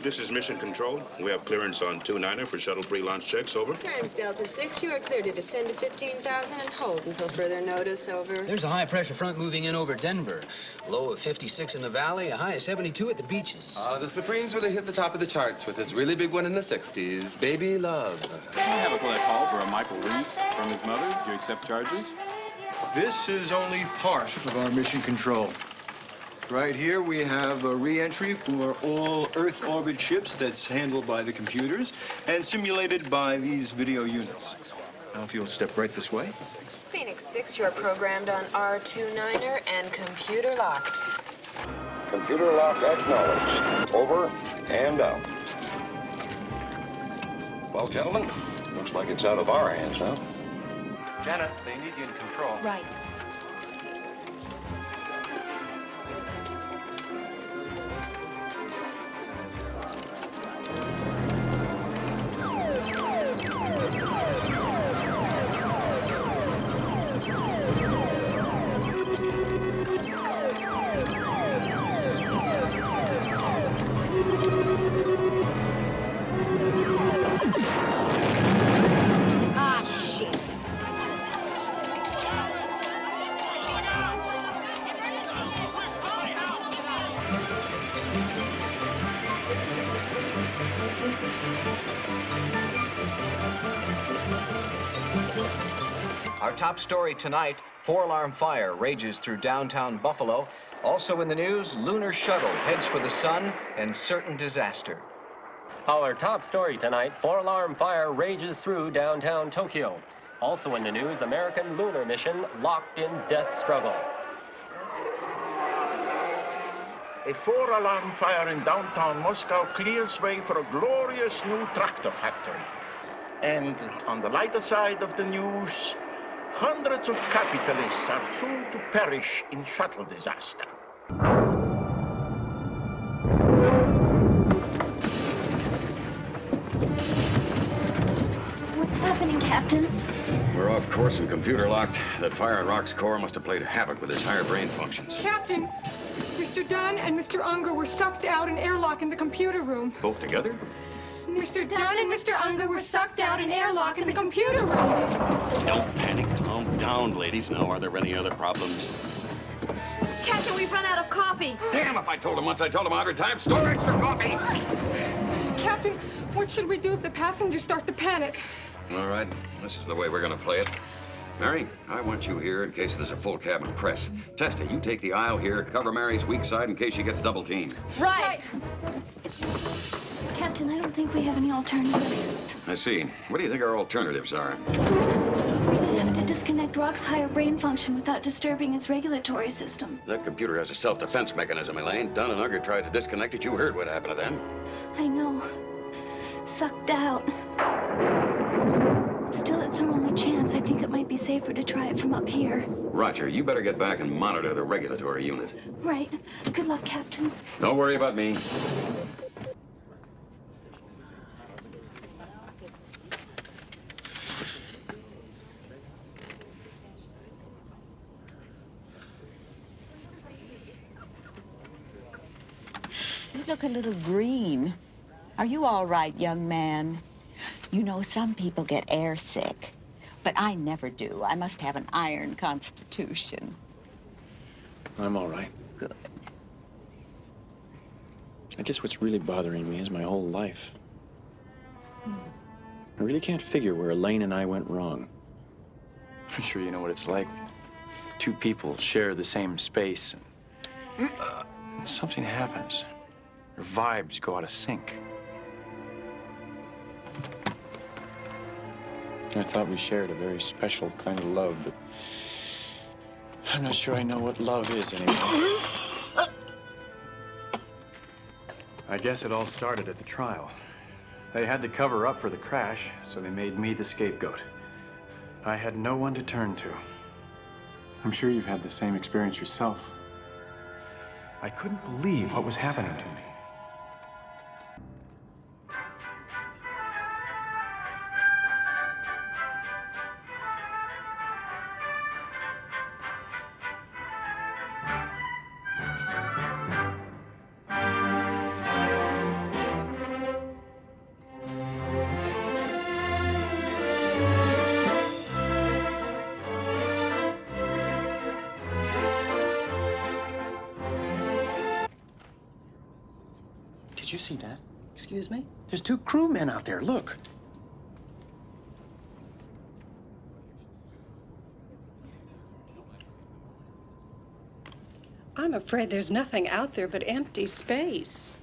This is Mission Control. We have clearance on 29er for shuttle pre-launch checks, over. Trans Delta 6, you are cleared to descend to 15,000 and hold until further notice, over. There's a high-pressure front moving in over Denver. Low of 56 in the valley, a high of 72 at the beaches. The Supremes really hit the top of the charts with this really big one in the 60s, Baby Love. I have a collect call for a Michael Reese from his mother. Do you accept charges? This is only part of our mission control. Right here, we have a re-entry for all Earth orbit ships that's handled by the computers and simulated by these video units. Now, if you'll step right this way. Phoenix 6, you're programmed on R29er and computer locked. Computer lock acknowledged. Over and out. Well, gentlemen, looks like it's out of our hands now. Janet, they need you in control. Right. Our top story tonight, 4-alarm fire rages through downtown Buffalo. Also in the news, lunar shuttle heads for the sun and certain disaster. Our top story tonight, 4-alarm fire rages through downtown Tokyo. Also in the news, American lunar mission locked in death struggle. A 4-alarm fire in downtown Moscow clears way for a glorious new tractor factory. And on the lighter side of the news, hundreds of capitalists are soon to perish in shuttle disaster. What's happening, Captain? We're off course and computer locked. That fire in Rock's core must have played havoc with his higher brain functions. Captain, Mr. Dunn and Mr. Unger were sucked out in airlock in the computer room. Both together? Mr. Dunn and Mr. Unger were sucked out in airlock in the computer room. Don't panic. Calm down, ladies. Now, are there any other problems? Captain, we've run out of coffee. Damn, if I told him once, I told him 100 times. Store extra coffee! Captain, what should we do if the passengers start to panic? All right, this is the way we're gonna play it. Mary, I want you here in case there's a full cabin press. Testa, you take the aisle here, cover Mary's weak side in case she gets double teamed. Right. Captain, I don't think we have any alternatives. I see. What do you think our alternatives are? We have to disconnect Rock's higher brain function without disturbing his regulatory system. That computer has a self-defense mechanism, Elaine. Dunn and Unger tried to disconnect it. You heard what happened to them. I know. Sucked out. Still, it's our only chance. I think it might be safer to try it from up here. Roger, you better get back and monitor the regulatory unit. Right. Good luck, Captain. Don't worry about me. You look a little green. Are you all right, young man? You know, some people get airsick, but I never do. I must have an iron constitution. I'm all right. Good. I guess what's really bothering me is my whole life. I really can't figure where Elaine and I went wrong. I'm sure you know what it's like. Two people share the same space. Something happens. Their vibes go out of sync. I thought we shared a very special kind of love, but I'm not sure I know what love is anymore. I guess it all started at the trial. They had to cover up for the crash, so they made me the scapegoat. I had no one to turn to. I'm sure you've had the same experience yourself. I couldn't believe what was happening to me. Did you see that? Excuse me? There's 2 crewmen out there. Look. I'm afraid there's nothing out there but empty space.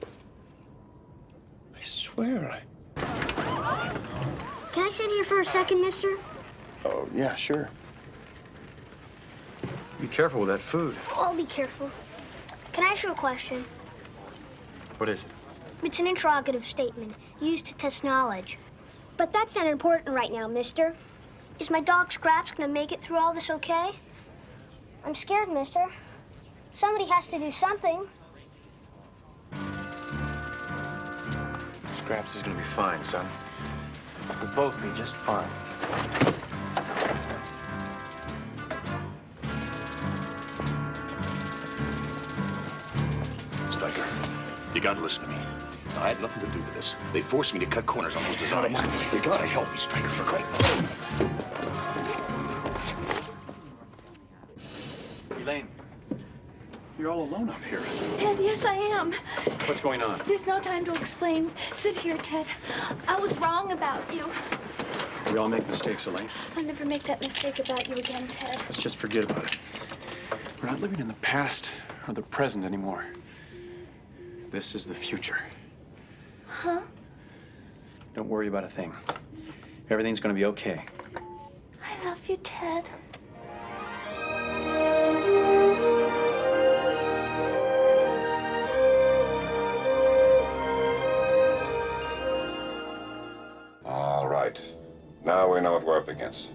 I swear Can I sit here for a second, mister? Oh, yeah, sure. Be careful with that food. I'll be careful. Can I ask you a question? What is it? It's an interrogative statement used to test knowledge. But that's not important right now, mister. Is my dog Scraps gonna make it through all this okay? I'm scared, mister. Somebody has to do something. Scraps is gonna be fine, son. We'll both be just fine. Stryker, you gotta listen to me. I had nothing to do with this. They forced me to cut corners on those designs. You gotta help me, Stryker, for crying. Elaine, you're all alone up here. Ted, yes, I am. What's going on? There's no time to explain. Sit here, Ted. I was wrong about you. We all make mistakes, Elaine. I'll never make that mistake about you again, Ted. Let's just forget about it. We're not living in the past or the present anymore. This is the future. Huh? Don't worry about a thing. Everything's gonna be okay. I love you, Ted. All right. Now we know what we're up against.